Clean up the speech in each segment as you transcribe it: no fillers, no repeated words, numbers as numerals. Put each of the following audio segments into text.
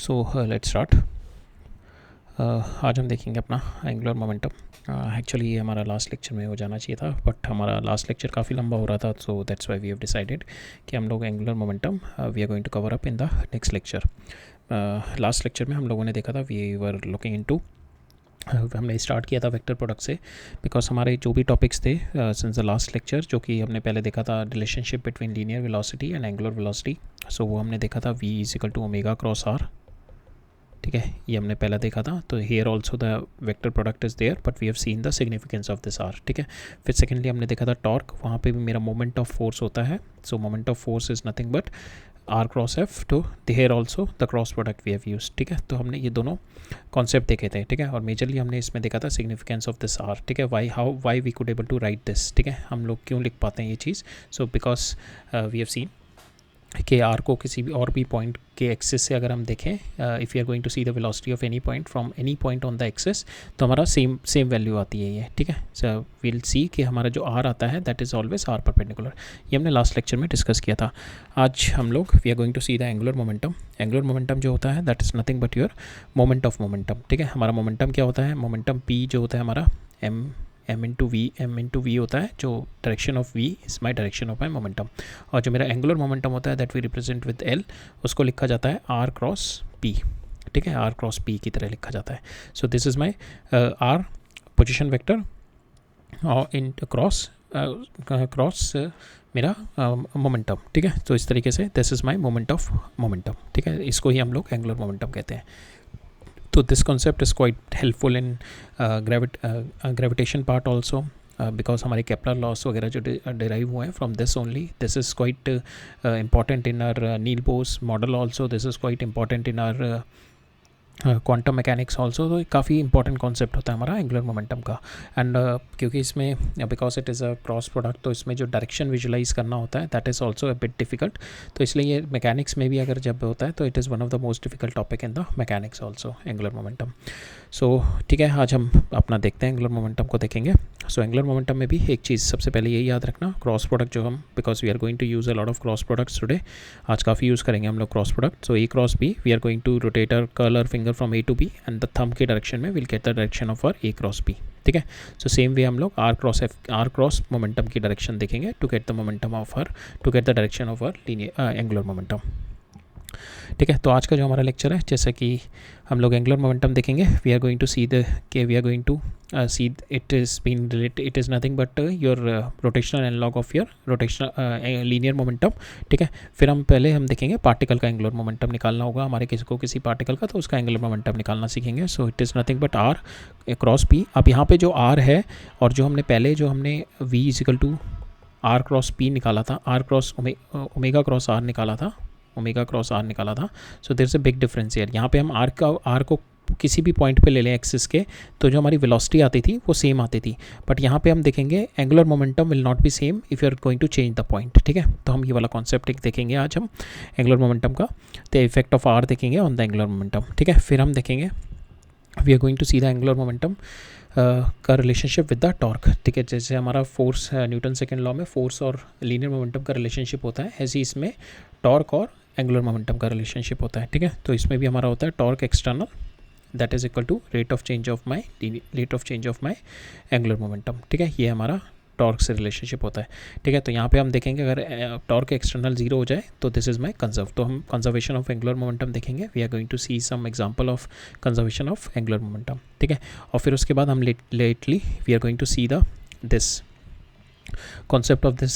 So let's start. आज हम देखेंगे अपना एंगुलर मोमेंटम। एक्चुअली ये हमारा लास्ट लेक्चर में हो जाना चाहिए था, बट हमारा लास्ट लेक्चर काफ़ी लंबा हो रहा था, so that's why we have decided कि हम लोग angular momentum we are going to cover up in the next lecture. Last lecture में हम लोगों ने देखा था वी वर लुकिंग इनटू हमने स्टार्ट किया था वेक्टर प्रोडक्ट से, बिकॉज हमारे जो भी टॉपिक्स थे सिंस द लास्ट लेक्चर, जो कि हमने पहले देखा था relationship between linear velocity and angular velocity. So वो हमने देखा था v is equal to omega cross r. ठीक है, ये हमने पहला देखा था। तो here also the vector product is there, but we have seen the significance of this are. ठीक है, फिर सेकेंडली हमने देखा था टॉर्क, वहाँ पे भी मेरा मोमेंट ऑफ फोर्स होता है। So moment of force is nothing but are cross F, तो here also the cross product we have use. ठीक है, तो हमने ये दोनों कॉन्सेप्ट देखे थे। ठीक है, और मेजरली हमने इसमें देखा था सिग्निफिकेंस ऑफ दिस आर। ठीक है, why we could able to write this. ठीक है, हम लोग क्यों लिख पाते हैं ये चीज़। So because we have seen कि आर को किसी भी और भी पॉइंट के एक्सिस से अगर हम देखें, if you are going to see the velocity of any point from any point on the axis, तो हमारा सेम वैल्यू आती है ये। ठीक है, सो विल सी कि हमारा जो आर आता है that is always r perpendicular. ये हमने लास्ट लेक्चर में डिस्कस किया था। आज हम लोग we are going to see the angular momentum. Angular momentum जो होता है that is nothing but your moment of momentum. ठीक है, हमारा मोमेंटम क्या होता है, मोमेंटम पी जो होता है हमारा m इंटू वी होता है, जो direction of v is my direction of my momentum. और जो मेरा एंगुलर मोमेंटम होता है that we represent with l, उसको लिखा जाता है r क्रॉस p। ठीक है, r क्रॉस p की तरह लिखा जाता है। So this is my r position vector और इन क्रॉस मेरा मोमेंटम। ठीक है, तो इस तरीके से this is my moment of momentum. ठीक है, इसको ही हम लोग एंगुलर मोमेंटम कहते हैं। तो this concept is quite helpful in gravitation part also, because हमारे केपलर लॉस वगैरह जो डिराइव हुए हैं from this only. This is quite important in our Niels Bohr's model also. This is quite important in our quantum mechanics also. तो काफ़ी important concept होता है हमारा एंगुलर मोमेंटम का। एंड क्योंकि इसमें because it is a cross product, तो इसमें जो डायरेक्शन विजुलाइज करना होता है that is also a bit difficult. तो इसलिए ये मैकेनिक्स में भी अगर जब होता है तो it is one of the most difficult topic in the mechanics also, angular momentum. So ठीक है, आज हम अपना देखते हैं एंगुलर मोमेंटम को देखेंगे। सो एंगुलर मोमेंटम में भी एक चीज़ सबसे पहले यही याद रखना, क्रॉस प्रोडक्ट जो हम, because we are going to use a lot of cross products today. आज काफ़ी यूज़ करेंगे हम लोग cross product. So A cross B, we are going to rotate our curl और finger from A to B and the thumb के direction में will get the direction of our A cross B. ठीक है, so same way हम लोग R cross momentum की direction देखेंगे to get the momentum of r, to get the direction of our linear angular momentum. ठीक है, तो आज का जो हमारा लेक्चर है, जैसा कि हम लोग एंगुलर मोमेंटम देखेंगे, we are going to see we are going to see it is been related, it is nothing but your rotational analog of your rotational linear momentum. ठीक है, फिर हम देखेंगे पार्टिकल का एंगुलर मोमेंटम निकालना होगा हमारे किसी पार्टिकल का, तो उसका एंगुलर मोमेंटम निकालना सीखेंगे। So it is nothing but are cross p. अब यहाँ पे जो आर है और जो हमने v is equal to are cross p निकाला था, r cross omega cross r निकाला था। So there is a big difference here. यहाँ पे हम आर को किसी भी पॉइंट पे ले लें एक्सिस के, तो जो हमारी वेलोसिटी आती थी वो सेम आती थी, बट यहाँ पे हम देखेंगे angular momentum will not be same if you are going to change the point. ठीक है, तो हम ये वाला कॉन्सेप्ट एक देखेंगे आज हम एंगुलर मोमेंटम का। द इफेक्ट ऑफ आर देखेंगे ऑन द एंगुलर मोमेंटम। ठीक है, फिर हम देखेंगे we are going to see the angular momentum का रिलेशनशिप विद द टॉर्क। ठीक है, जैसे हमारा फोर्स न्यूटन सेकेंड लॉ में फोर्स और लीनियर मोमेंटम का रिलेशनशिप होता है, ऐसे ही इसमें टॉर्क और एंगुलर मोमेंटम का रिलेशनशिप होता है। ठीक है, तो इसमें भी हमारा होता है torque external that is equal to rate of change of my angular momentum. ठीक है, ये हमारा टॉर्क से रिलेशनशिप होता है। ठीक है, तो यहाँ पे हम देखेंगे अगर टॉर्क एक्सटर्नल जीरो हो जाए तो दिस इज़ माई कंजर्व, तो हम कंजर्वेशन ऑफ एंगुलर मोमेंटम देखेंगे। We are going to see some example of conservation of angular momentum. ठीक है, और फिर उसके बाद हम lately we are going to see this concept of this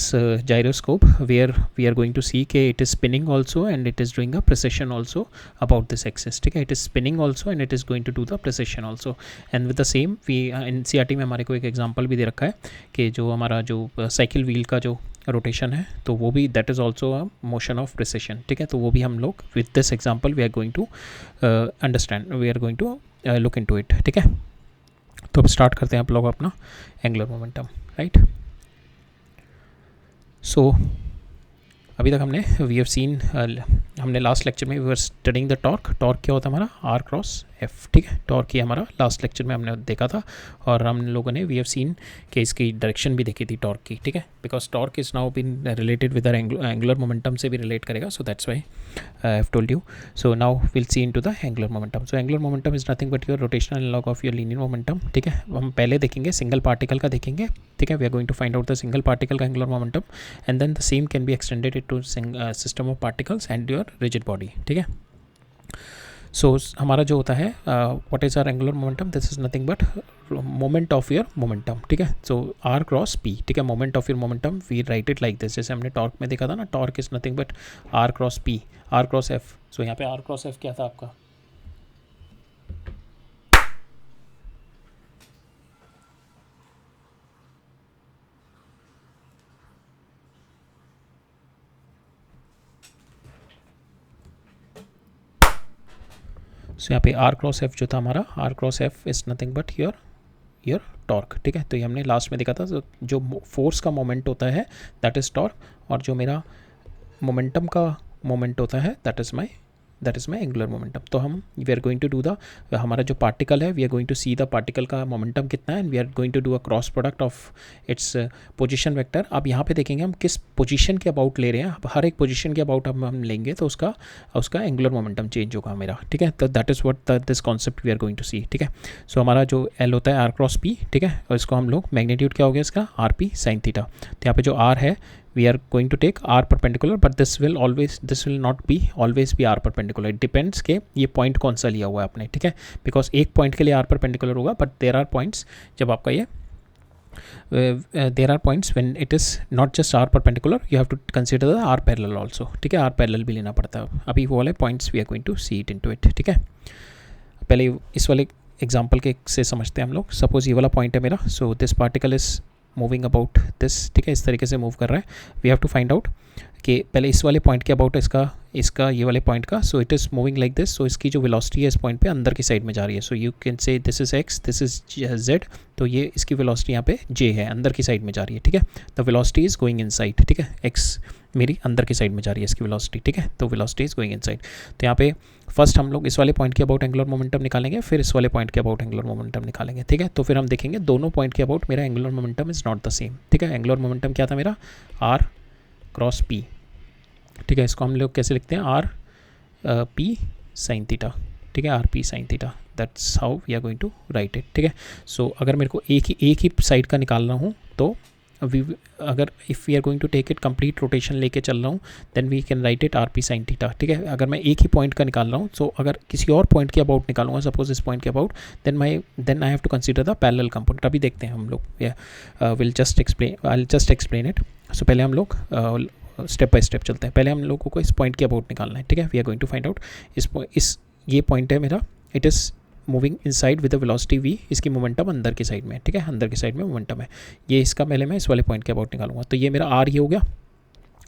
gyroscope, where we are going to see कि it is spinning also and it is doing a precession also about this axis. ठीक है, it is spinning also and it is going to do the precession also, and with the same we NCERT में हमारे को एक example भी दे रखा है कि जो हमारा जो साइकिल व्हील का जो रोटेशन है, तो वो भी that is also a motion of precession. ठीक है, तो वो भी हम लोग with this example we are going to understand, we are going to look into it. ठीक है, तो अब स्टार्ट करते हैं आप लोग अपना एंगुलर मोमेंटम। राइट, सो अभी तक हमने वी हैव सीन हमने लास्ट लेक्चर में we were studying the torque क्या होता है हमारा आर क्रॉस एफ, ठीक है। टॉर्क ही हमारा लास्ट लेक्चर में हमने देखा था, और हम लोगों ने वी हैव सीन कि इसकी डायरेक्शन भी देखी थी टॉर्क की, ठीक है। Because torque is now been related with angular momentum से भी रिलेट करेगा, so that's why I have told you. So now will see into the angular momentum. So angular momentum is nothing but your rotational analog of your linear momentum, ठीक है। हम पहले देखेंगे single particle का देखेंगे, ठीक है। We are going to find out the single particle का angular momentum, and then the same can be extended into system of particles and your rigid body, ठीक है। सो हमारा जो होता है what is R angular momentum, this is nothing but moment of your momentum, ठीक है। So R cross P, ठीक है, moment of your momentum, we write it like this, जैसे हमने टॉर्क में देखा था ना, torque is nothing but are cross P, R cross F. So यहाँ पे आर क्रॉस एफ क्या था आपका, सो यहाँ पे आर क्रॉस एफ जो था हमारा, r cross F is nothing but your torque, ठीक है। तो ये हमने लास्ट में देखा था, जो फोर्स का मोमेंट होता है दैट इज़ टॉर्क, और जो मेरा मोमेंटम का मोमेंट होता है that is my angular momentum. तो हम we are going to do the, हमारा जो पार्टिकल है we are going to see the particle का मोमेंटम कितना है, and we are going to do a cross product of its position vector. अब यहाँ पे देखेंगे हम किस पोजीशन के अबाउट ले रहे हैं, हर एक पोजीशन के अबाउट हम लेंगे तो उसका एंगुलर मोमेंटम चेंज होगा मेरा, ठीक है। तो that is what this concept we are going to see, ठीक है। सो हमारा जो एल होता है आर क्रॉस पी, ठीक है, और इसको हम लोग मैग्नीट्यूड क्या हो गया इसका, आर पी साइन थीटा। तो यहाँ पे जो आर है we are going to take r perpendicular, but this will not be always be r perpendicular, it depends के ये पॉइंट कौन सा लिया हुआ है आपने, ठीक है। बिकॉज एक पॉइंट के लिए r perpendicular होगा, बट देर आर पॉइंट्स जब आपका ये there are points when it is not just r perpendicular, you have to consider the r parallel also, ठीक है। r parallel भी लेना पड़ता है। अभी वो वाले points we are going to see it into it, ठीक है। पहले इस वाले एग्जाम्पल के से समझते हैं हम लोग। सपोज ये वाला पॉइंट है मेरा, so this particle is moving about this, ठीक है, इस तरीके से मूव कर रहा है। We have to find out कि पहले इस वाले पॉइंट के अबाउट इसका ये वाले पॉइंट का, so it is moving like this. So इसकी जो वेलोसिटी है इस पॉइंट पे अंदर की साइड में जा रही है। So you can say this is x, this is Z, तो ये इसकी वेलोसिटी यहाँ पे जे है, अंदर की साइड में जा रही है, ठीक है। The velocity is going in side, ठीक है, एक्स मेरी अंदर की साइड में जा रही है इसकी वेलोसिटी, ठीक है। तो velocity is going in side. तो यहाँ पे फर्स्ट हम लोग इस वाले पॉइंट के अबाउट एंगुलर मोमेंटम निकालेंगे, फिर इस वाले पॉइंट के अबाउट एंगुलर मोमेंटम निकालेंगे, ठीक है। तो फिर हम देखेंगे दोनों पॉइंट के अबाउट मेरा angular momentum is not the same, ठीक है। एंगुलर मोमेंटम क्या था मेरा, आर क्रॉस पी, ठीक है। इसको हम लोग कैसे लिखते हैं, आर पी साइन थीटा, ठीक है, r p sine theta, that's how we are going to write it, ठीक है। सो अगर मेरे को एक ही साइड का निकालना हो तो अगर if we are going to take it complete rotation लेके चल रहा हूँ, then we can write it r p sine theta, ठीक है। अगर मैं एक ही पॉइंट का निकाल रहा हूँ, सो अगर किसी और पॉइंट के अबाउट निकालूंगा, सपोज इस पॉइंट के about, then I have to consider the parallel component. अभी देखते हैं हम लोग, will just explain it. So पहले हम लोग स्टेप बाय स्टेप चलते हैं। पहले हम लोगों को इस पॉइंट के अबाउट निकालना है, ठीक है। We are going to find out ये पॉइंट है मेरा, it is moving inside with the velocity v, इसकी मोमेंटम अंदर की साइड में, ठीक है, अंदर की साइड में मोमेंटम है। ये इसका पहले मैं इस वाले पॉइंट के अबाउट निकालूंगा। तो ये मेरा r ये हो गया,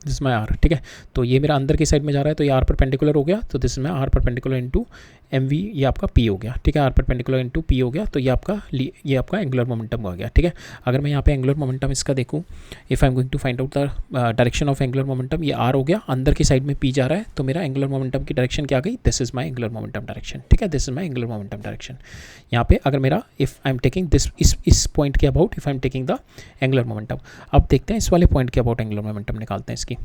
दिस इज माई आर, ठीक है। तो ये मेरा अंदर की साइड में जा रहा है, तो ये आर परपेंडिकुलर हो गया, तो this is my r perpendicular into m v, ये आपका पी हो गया, ठीक है। आर परपेंडिकुलर इंटू पी हो गया, तो ये आपका एंगुलर मोमेंटम हो गया, ठीक है। अगर मैं यहाँ पे एंगुलर मोमेंटम इसका देखूँ, if I am going to find out the direction of angular momentum, ये आर हो गया, अंदर की साइड में पी जा रहा है, तो मेरा एंगुलर मोमेंटम की डायरेक्शन क्या आ गई, this is my angular momentum direction, ठीक है, this is my angular momentum direction. यहाँ पे अगर मेरा if I am taking this इस पॉइंट के about, if I am taking the angular momentum, अब देखते हैं इस वाले पॉइंट के अबाउट एंगुलर मोमेंटम निकालते हैं इसकी,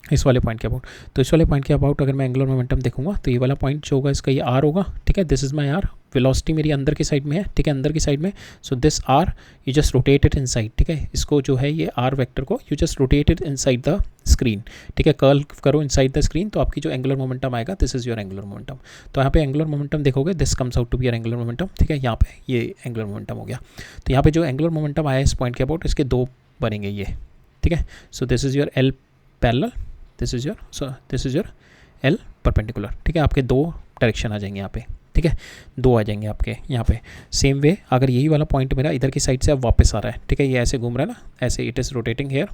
इस वाले पॉइंट के अबाउट। तो इस वाले पॉइंट के अबाउट अगर मैं एंगुलर मोमेंटम देखूंगा, तो ये वाला पॉइंट जो होगा इसका ये आर होगा, ठीक है, this is my r. Velocity मेरी अंदर की साइड में है, ठीक है, अंदर की साइड में। So this r you just rotate it inside, ठीक है, इसको जो है ये आर वेक्टर को you just rotate it inside the screen, ठीक है, कर्ल करो इनसाइड द स्क्रीन, तो आपकी जो एंगुलर मोमेंटम आएगा, this is your angular momentum. तो यहाँ पे एंगुलर मोमेंटम देखोगे, this comes out to be your angular momentum, ठीक है। यहाँ पे ये एंगुलर मोमेंटम हो गया। तो यहाँ पे जो एंगुलर मोमेंटम आया इस पॉइंट के अबाउट, इसके दो बनेंगे ये, ठीक है। So this is your L parallel, this is your L perpendicular, ठीक है। आपके दो डायरेक्शन आ जाएंगे यहाँ पे, ठीक है, दो आ जाएंगे आपके यहाँ पे। सेम वे अगर यही वाला पॉइंट मेरा इधर की साइड से अब वापस आ रहा है, ठीक है, ये ऐसे घूम रहा है ना, ऐसे इट इज़ रोटेटिंग हेयर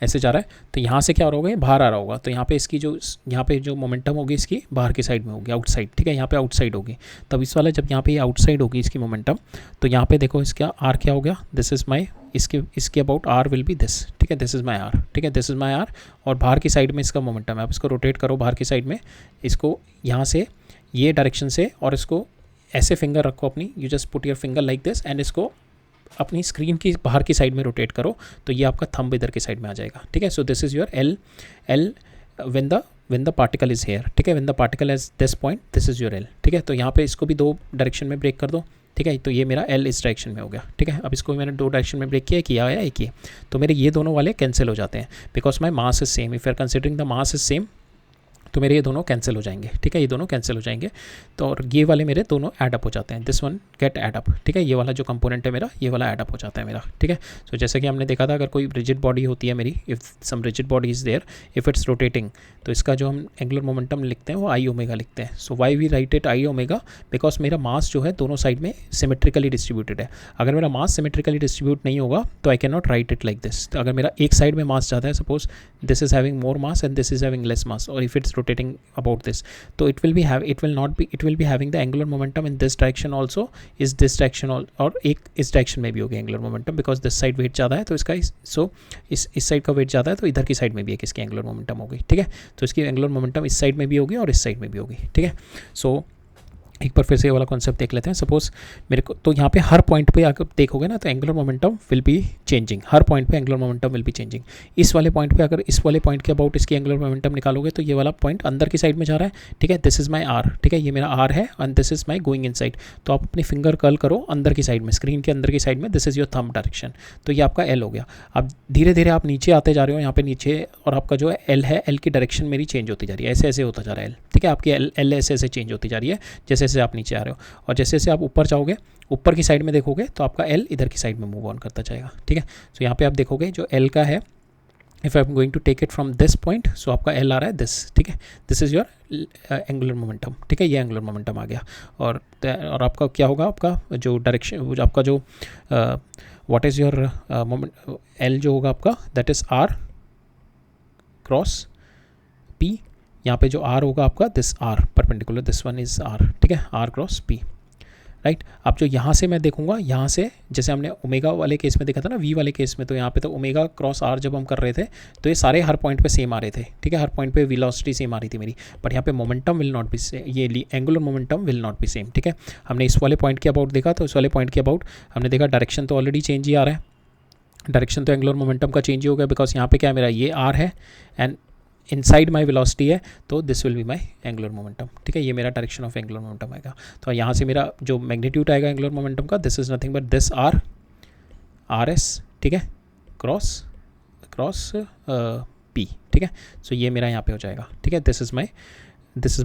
ऐसे जा रहा है, तो यहाँ से क्या हो रहा होगा, ये बाहर आ रहा होगा, तो यहाँ पे इसकी जो यहाँ पे जो मोमेंटम होगी इसकी बाहर की साइड में होगी, आउटसाइड, ठीक है, यहाँ पे आउटसाइड होगी। तब इस वाला जब यहाँ पे ये आउटसाइड होगी इसकी मोमेंटम, तो यहाँ पे देखो इसका आर क्या हो गया, दिस इज़ माई, इसके about r will be this, ठीक है, दिस इज़ माई आर, ठीक है, दिस इज़ माई आर। और बाहर की साइड में इसका मोमेंटम है, आप इसको रोटेट करो बाहर की साइड में, इसको यहाँ से ये डायरेक्शन से, और इसको ऐसे फिंगर रखो अपनी, you just put your finger like this, and इसको अपनी स्क्रीन की बाहर की साइड में रोटेट करो, तो ये आपका थंब इधर की साइड में आ जाएगा, ठीक है। So this is your l when the particle is here, ठीक है, when the particle as this point, this is your l, ठीक है। तो यहाँ पे इसको भी 2 डायरेक्शन में ब्रेक कर दो, ठीक है, तो ये मेरा एल इस डायरेक्शन में हो गया, ठीक है। अब इसको मैंने 2 डायरेक्शन में ब्रेक किया या एक ही, तो मेरे ये दोनों वाले कैंसिल हो जाते हैं, because my mass is same, if you are considering the mass is same, तो मेरे ये दोनों कैंसिल हो जाएंगे, ठीक है, ये दोनों कैंसिल हो जाएंगे। तो और ये वाले मेरे दोनों ऐड अप हो जाते हैं, this one get add up, ठीक है, ये वाला जो कंपोनेंट है मेरा, ये वाला ऐड अप हो जाता है मेरा, ठीक है। सो जैसे कि हमने देखा था, अगर कोई रिजिड बॉडी होती है मेरी, if some rigid body is there, if it's rotating, तो इसका जो हम एंगुलर मोमेंटम लिखते हैं वो आई ओमेगा लिखते हैं। So why we write it I omega, because मेरा मास जो है दोनों साइड में सिमेट्रिकली डिस्ट्रीब्यूटेड है। अगर मेरा मास सिमेट्रिकली डिस्ट्रीब्यूट नहीं होगा तो I can not write it like this. तो अगर मेरा एक साइड में मास ज़्यादा है, suppose this is having more mass and this is having less mass, और if it's rotating about this, तो it will be having the angular momentum in this direction also, is this direction और एक इस direction में भी होगी angular momentum, because this side weight ज़्यादा है तो इसका इस साइड का वेट ज़्यादा है, तो इधर की साइड में भी एक इसकी एंगुलर मोमेंटम होगी, ठीक है। तो इसकी एंगुलर मोमेंटम इस साइड में भी होगी और इस साइड में भी होगी, ठीक है। सो एक बार फिर से ये वाला कॉन्सेप्ट देख लेते हैं। सपोज मेरे को, तो यहाँ पे हर पॉइंट पे अगर देखोगे ना, तो angular momentum will be changing, हर पॉइंट पे angular momentum will be changing. इस वाले पॉइंट पे अगर इस वाले पॉइंट के अबाउट इसकी एंगुलर मोमेंटम निकालोगे, तो ये वाला पॉइंट अंदर की साइड में जा रहा है, ठीक है, दिस इज़ माई आर, ठीक है, ये मेरा आर है, and this is my going in side. तो आप अपनी फिंगर कर्ल करो अंदर की साइड में, स्क्रीन के अंदर की साइड में, this is your thumb direction, तो ये आपका एल हो गया। अब धीरे धीरे आप नीचे आते जा रहे हो यहाँ पे नीचे, और आपका जो एल है, एल की डायरेक्शन मेरी चेंज होती जा रही है, ऐसे ऐसे होता जा रहा है एल, ठीक है, आपकी एल ऐसे ऐसे चेंज होती जा रही है जैसे जैसे आप नीचे आ रहे हो, और जैसे जैसे आप ऊपर जाओगे, ऊपर की साइड में देखोगे, तो आपका एल इधर की साइड में मूव ऑन करता जाएगा, ठीक है। सो यहाँ पे आप देखोगे जो एल का है, if I am going to take it from this point, so आपका एल आ रहा है दिस, ठीक है, this is your angular momentum, ठीक है, ये एंगुलर मोमेंटम आ गया। और आपका क्या होगा, आपका जो डायरेक्शन, आपका जो what is your moment, l जो होगा आपका, that is r cross p, यहाँ पे जो आर होगा आपका, this r perpendicular, this one is r, ठीक है, आर क्रॉस पी, राइट। अब जो यहाँ से मैं देखूंगा, यहाँ से जैसे हमने ओमेगा वाले केस में देखा था ना, वी वाले केस में, तो यहाँ पे तो ओमेगा क्रॉस आर जब हम कर रहे थे, तो ये सारे हर पॉइंट पे सेम आ रहे थे, ठीक है, हर पॉइंट पे वेलोसिटी सेम आ रही थी मेरी, बट यहाँ पे momentum will not be same, ये angular momentum will not be same, ठीक है। हमने इस वाले पॉइंट के अबाउट देखा, तो इस वाले पॉइंट के अबाउट हमने देखा डायरेक्शन तो ऑलरेडी चेंज ही आ रहा है, डायरेक्शन तो एंगुलर मोमेंटम का चेंज ही हो गया, बिकॉज यहाँ पे क्या है, मेरा ये आर है एंड इनसाइड माई वेलोसिटी है, तो this will be my angular momentum, ठीक है, ये मेरा डायरेक्शन ऑफ एंगुलर मोमेंटम आएगा। तो यहाँ से मेरा जो मैग्नीट्यूड आएगा एंगुलर मोमेंटम का, this is nothing but this R S, ठीक है, क्रॉस पी, ठीक है। सो ये मेरा यहाँ पे हो जाएगा, ठीक है, this is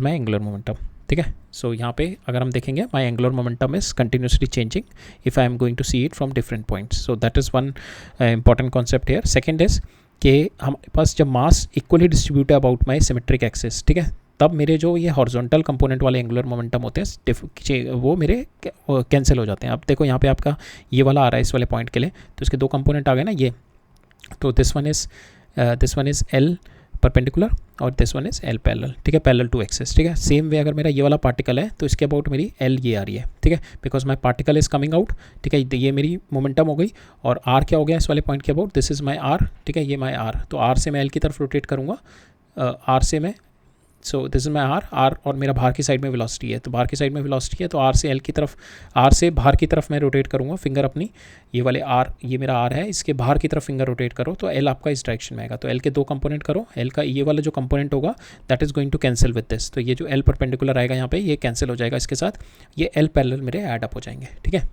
my angular momentum, ठीक है। सो यहाँ पे अगर हम देखेंगे, my angular momentum is continuously changing if I am going to see it from different points. So that is one important concept here. Second is कि हमारे पास जब मास इक्वली डिस्ट्रीब्यूट है अबाउट माई सिमेट्रिक एक्सिस, ठीक है, तब मेरे जो ये हॉरिजॉन्टल कंपोनेंट वाले एंगुलर मोमेंटम होते हैं, वो मेरे कैंसिल हो जाते हैं। अब देखो यहाँ पे आपका ये वाला आ रहा है इस वाले पॉइंट के लिए, तो इसके 2 कंपोनेंट आ गए ना ये, तो this one is L perpendicular और this one is L parallel, ठीक है, पैरेलल टू एक्सिस, ठीक है। सेम वे अगर मेरा ये वाला पार्टिकल है, तो इसके अबाउट मेरी एल ये आ रही है, ठीक है, because my particle is coming out, ठीक है, ये मेरी मोमेंटम हो गई। और आर क्या हो गया इस वाले पॉइंट के about, this is my are, ठीक है, ये माई आर, तो आर से मैं एल की तरफ रोटेट करूँगा, आर से मैं, so this is my r और मेरा बाहर की साइड में वेलोसिटी है, तो बाहर की साइड में वेलोसिटी है, तो आर से एल की तरफ, आर से बाहर की तरफ मैं रोटेट करूँगा फिंगर अपनी, ये वाले आर, ये मेरा आर है, इसके बाहर की तरफ फिंगर रोटेट करो, तो एल आपका इस डायरेक्शन में आएगा। तो एल के 2 कंपोनेंट करो, एल का ये वाला जो कंपोनेंट होगा that is going to cancel with this, तो ये जो एल परपेंडिकुलर आएगा यहाँ पे, ये कैंसिल हो जाएगा इसके साथ, ये एल पैरेलल मेरे ऐड अप हो जाएंगे, ठीक है,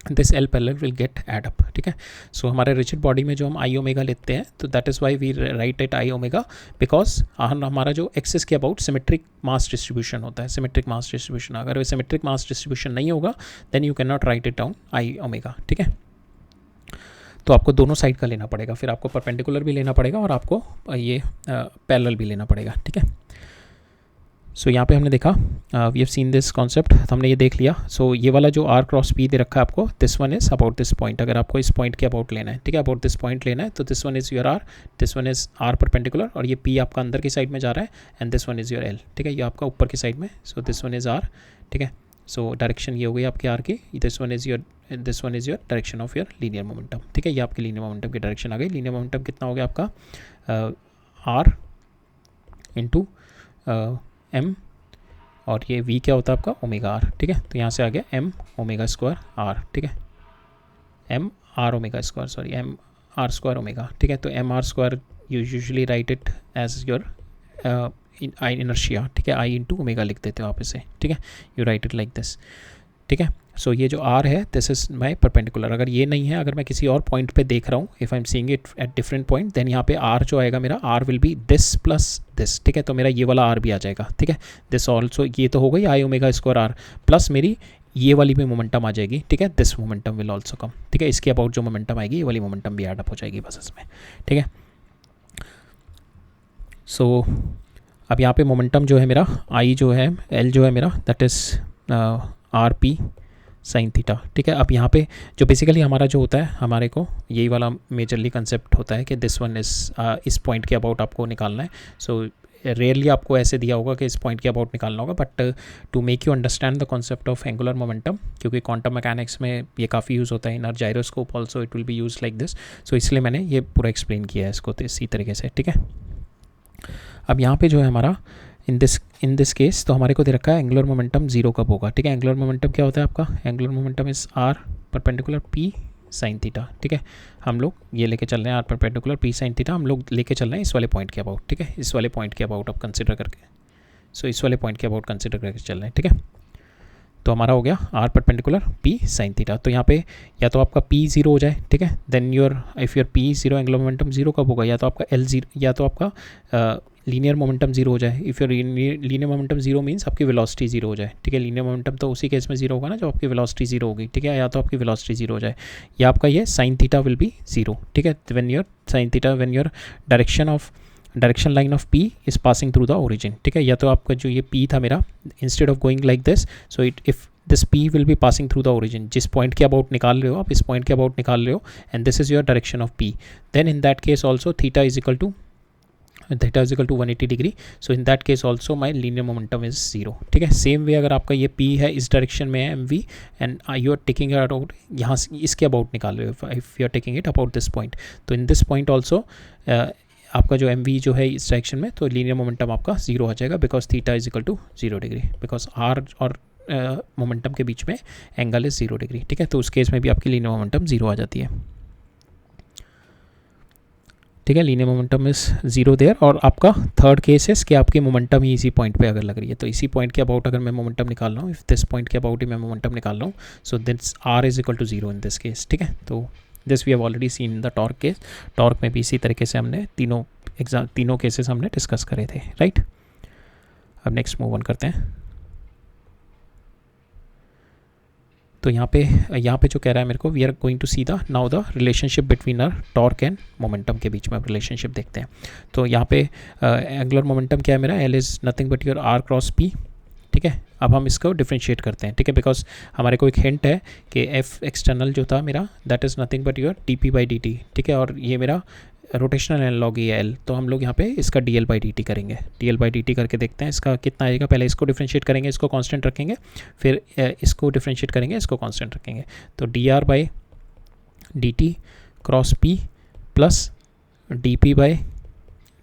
this L parallel will get add up, ठीक है। सो हमारे रिजिड बॉडी में जो हम आई ओमेगा लेते हैं, तो that is why we write it I omega, because हमारा जो एक्सिस के अबाउट सिमेट्रिक मास डिस्ट्रीब्यूशन होता है, सिमेट्रिक मास डिस्ट्रीब्यूशन, अगर सिमेट्रिक मास डिस्ट्रीब्यूशन नहीं होगा then you can not write it down I omega, ठीक है। तो आपको दोनों साइड का लेना पड़ेगा, फिर आपको परपेंडिकुलर भी लेना पड़ेगा और आपको ये पैरेलल भी लेना पड़ेगा, ठीक है। सो यहाँ पे हमने देखा, we have seen this concept, हमने ये देख लिया. सो ये वाला जो आर क्रॉस पी दे रखा है आपको, this one is about this point. अगर आपको इस पॉइंट के अबाउट लेना है, ठीक है, अबाउट दिस पॉइंट लेना है, तो this one is your are, this one is r perpendicular, और ये पी आपका अंदर की साइड में जा रहा है, and this one is your l. ठीक है, ये आपका ऊपर की साइड में. So this one is r. ठीक है, सो डायरेक्शन ये हो गई आपकी आर की. This one is your direction of your linear momentum. ठीक है, ये आपकी लीनियर मोमेंटम की डायरेक्शन आ गई. लीनियर मोमेंटम कितना हो गया आपका, आर इंटू एम, और ये v क्या होता है आपका, ओमेगा आर. ठीक है, तो यहाँ से आ गया m ओमेगा स्क्वायर आर. ठीक है, m r omega square, sorry m r square omega. ठीक है, तो m r square you usually write it as your I inertia. ठीक है, आई इंटू ओमेगा लिख देते हो आप इसे. ठीक है, you right it like this. ठीक है, सो ये जो r है, दिस इज माई परपेंडिकुलर. अगर ये नहीं है, अगर मैं किसी और पॉइंट पे देख रहा हूँ, if I am seeing it at different point, then यहाँ पे r जो आएगा मेरा, r will be this plus this. ठीक है, तो मेरा ये वाला r भी आ जाएगा. ठीक है, दिस ऑल्सो, ये तो हो गई आई ओमेगा स्क्वायर आर, प्लस मेरी ये वाली भी मोमेंटम आ जाएगी. ठीक है, this momentum will also come. ठीक है, इसके अबाउट जो मोमेंटम आएगी, ये वाली मोमेंटम भी ऐड अप हो जाएगी बस इसमें. ठीक है, सो अब यहाँ पे मोमेंटम जो है मेरा, आई जो है, एल जो है मेरा, that is are p sine theta. ठीक है, अब यहाँ पे जो बेसिकली हमारा जो होता है, हमारे को यही वाला मेजरली कंसेप्ट होता है कि दिस वन इस पॉइंट के अबाउट आपको निकालना है. सो रेयरली आपको ऐसे दिया होगा कि इस पॉइंट के अबाउट निकालना होगा, but to make you understand the concept of angular momentum, क्योंकि क्वांटम मैकेनिक्स में ये काफ़ी यूज़ होता है, in our gyroscope also it will be use like this. So इसलिए मैंने ये पूरा एक्सप्लेन किया है इसको तो इसी तरीके से. ठीक है, अब यहाँ पे जो है हमारा इन दिस केस, तो हमारे को दे रखा है एंगुलर मोमेंटम जीरो कब होगा. ठीक है, एंगुलर मोमेंटम क्या होता है आपका, angular momentum is r perpendicular p sine theta. ठीक है, हम लोग ये लेके चल रहे हैं r perpendicular p sine theta, हम लोग लेके चल रहे हैं इस वाले पॉइंट के अबाउट. ठीक है, इस वाले पॉइंट के अबाउट आप कंसिडर करके, सो इस वाले पॉइंट के अबाउट कंसिडर करके चल रहे हैं. ठीक है, तो हमारा हो गया r perpendicular p sine theta. तो यहाँ पे या तो आपका पी जीरो हो जाए. ठीक है, then if your p zero, angular momentum zero कब होगा, या तो आपका एल जीरो, या तो आपका लीनियर मोमेंटम जीरो हो जाए. If your linear momentum zero means आपकी वेलोसिटी जीरो हो जाए. ठीक है, लीनियर मोमेंटम तो उसी केस में जीरो होगा ना जब आपकी वेलोसिटी जीरो होगी. ठीक है, या तो आपकी वेलोसिटी जीरो हो जाए, या आपका ये sine theta will be zero. ठीक है, when your sine theta, when your direction line of P is passing through the origin. ठीक है, या तो आपका जो ये पी था मेरा, instead of going like this, so if this P will be passing through the origin, जिस पॉइंट के अबाउट निकाल रहे हो आप, इस पॉइंट के अबाउट निकाल रहे हो, and this is your direction of p, then in that case also theta is equal to 180 degree. So in that case also my linear momentum is zero. ठीक है, सेम वे अगर आपका ये P है, इस डायरेक्शन में है m v, and you are taking it out, यहाँ से इसके अबाउट निकाल रहे हो, if you are taking it about this point, तो इन दिस पॉइंट ऑल्सो आपका जो एम वी जो है इस डायरेक्शन में, तो लीनियर मोमेंटम आपका जीरो आ जाएगा, because theta is equal to 0 degree, because r और मोमेंटम के बीच में एंगल इज 0 डिग्री. ठीक है, तो उस केस में भी आपकी लीनियर मोमेंटम जीरो आ जाती है. ठीक है, linear momentum is zero there. और आपका थर्ड केस है कि आपकी मोमेंटम ही इसी पॉइंट पे अगर लग रही है, तो इसी पॉइंट के अबाउट अगर मैं मोमेंटम निकाल रहा हूँ, इफ दिस पॉइंट के अबाउट ही मैं मोमेंटम निकाल रहा हूँ, so this r is equal to zero in this case. ठीक है, तो this we have already seen in the torque case. Torque में भी इसी तरीके से हमने तीनों केसेस हमने डिस्कस करे थे. राइट, अब नेक्स्ट मूव ऑन करते हैं. तो यहाँ पे जो कह रहा है मेरे को, we are going to see the now the relationship between our torque and momentum के बीच में रिलेशनशिप देखते हैं. तो यहाँ पे एंगुलर मोमेंटम क्या है मेरा, l is nothing but your r cross P. ठीक है, अब हम इसको डिफ्रेंशिएट करते हैं. ठीक है, बिकॉज हमारे को एक हिंट है कि एफ एक्सटर्नल जो था मेरा, that is nothing but your D P by D T. ठीक है, और ये मेरा रोटेशनल एनालॉग ये एल, तो हम लोग यहाँ पे इसका D L by D T करेंगे. D L by D T करके देखते हैं इसका कितना आएगा. पहले इसको डिफ्रेंशिएट करेंगे, इसको कांस्टेंट रखेंगे, फिर इसको डिफ्रेंशिएट करेंगे, इसको कांस्टेंट रखेंगे. तो d r by D T cross p plus d P by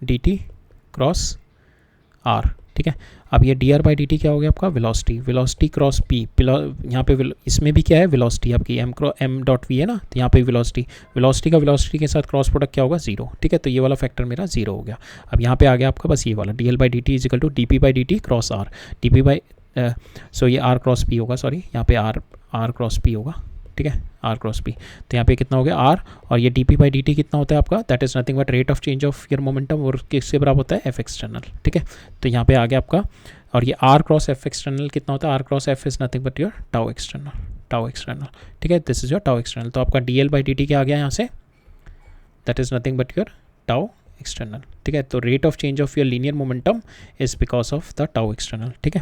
D T cross r. ठीक है, अब ये d r by D t क्या हो गया आपका, वेलोसिटी क्रॉस पी. यहाँ पे इसमें भी क्या है, वेलोसिटी आपकी एम डॉट वी है ना, तो यहाँ पे वेलोसिटी का वेलोसिटी के साथ क्रॉस प्रोडक्ट क्या होगा, जीरो. ठीक है, तो ये वाला फैक्टर मेरा जीरो हो गया. अब यहाँ पे आ गया आपका बस ये वाला D L by D T is equal to D P by D T cross R. D P by so ये आर क्रॉस पी होगा, सॉरी यहाँ पे आर क्रॉस पी होगा. ठीक है, आर क्रॉस पी, तो यहाँ पे कितना हो गया आर, और ये D P by D T कितना होता है आपका, that is nothing but rate of change of your momentum, और किससे बराबर होता है, एफ एक्सटर्नल. ठीक है, तो यहाँ पे आ गया आपका, और ये आर क्रॉस एफ एक्सटर्नल कितना होता है, are cross F is nothing but your tau external. ठीक है, this is your tau external. तो आपका d L by D t क्या आ गया यहाँ से, that is nothing but your tau external, ठीक है। तो rate of change of your linear momentum is because of the tau external, ठीक है।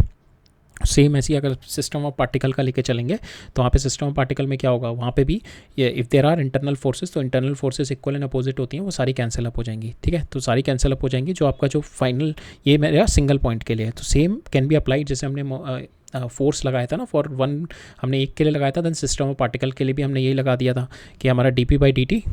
सेम ऐसी अगर सिस्टम ऑफ पार्टिकल का लेके चलेंगे तो वहाँ पे सिस्टम ऑफ पार्टिकल में क्या होगा, वहाँ पे भी ये if there are internal forces, तो internal forces equal and opposite होती हैं, वो सारी कैंसिल अप हो जाएंगी, ठीक है। तो सारी कैंसिल अप हो जाएंगी, जो आपका जो फाइनल ये मेरा सिंगल पॉइंट के लिए है। तो सेम कैन बी अप्लाइड, जैसे हमने फोर्स लगाया था ना फॉर वन, हमने एक के लिए लगाया था, देन सिस्टम ऑफ पार्टिकल के लिए भी हमने यही लगा दिया था कि हमारा dy/dt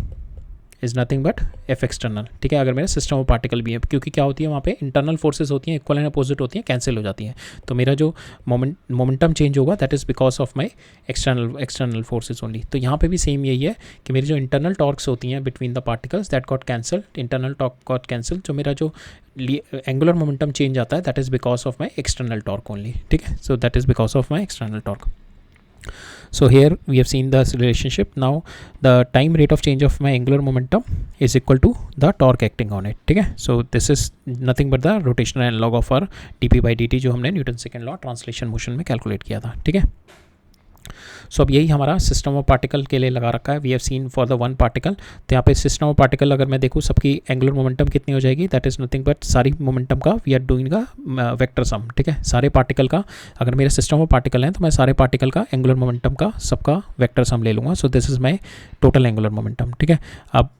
is nothing but F external, ठीक है। अगर मेरा सिस्टम ऑफ पार्टिकल भी है, क्योंकि क्या होती है वहाँ पे इंटरनल फोर्सेज होती हैं, इक्वल एंड अपोजिट होती हैं, कैंसिल हो जाती हैं, तो मेरा जो मोमेंटम चेंज होगा that is because of my external forces only. तो यहाँ पे भी सेम यही है कि मेरी जो इंटरनल टॉर्क्स होती हैं between the particles that got cancelled, internal torque got cancelled, जो मेरा जो एंगुलर मोमेंटम चेंज आता है that is because of my external torque only, ठीक है। So that is because of my external torque. So here we have seen the relationship. Now the time rate of change of my angular momentum is equal to the torque acting on it, ठीक है. So this is nothing but the rotational analog of our dp by dt जो हमने Newton second law translation motion में calculate किया था, ठीक है. सो अब यही हमारा सिस्टम ऑफ पार्टिकल के लिए लगा रखा है. We have seen for the one particle. तो यहाँ पे सिस्टम ऑफ पार्टिकल अगर मैं देखूँ सबकी एंगुलर मोमेंटम कितनी हो जाएगी, दैट इज़ नथिंग बट सारी मोमेंटम का वी आर डूइंग का वेक्टर सम, ठीक है. सारे पार्टिकल का अगर मेरे सिस्टम ऑफ पार्टिकल हैं तो मैं सारे पार्टिकल का एंगुलर मोमेंटम का सबका वेक्टर सम ले लूँगा. So this is my total angular momentum, ठीक है. अब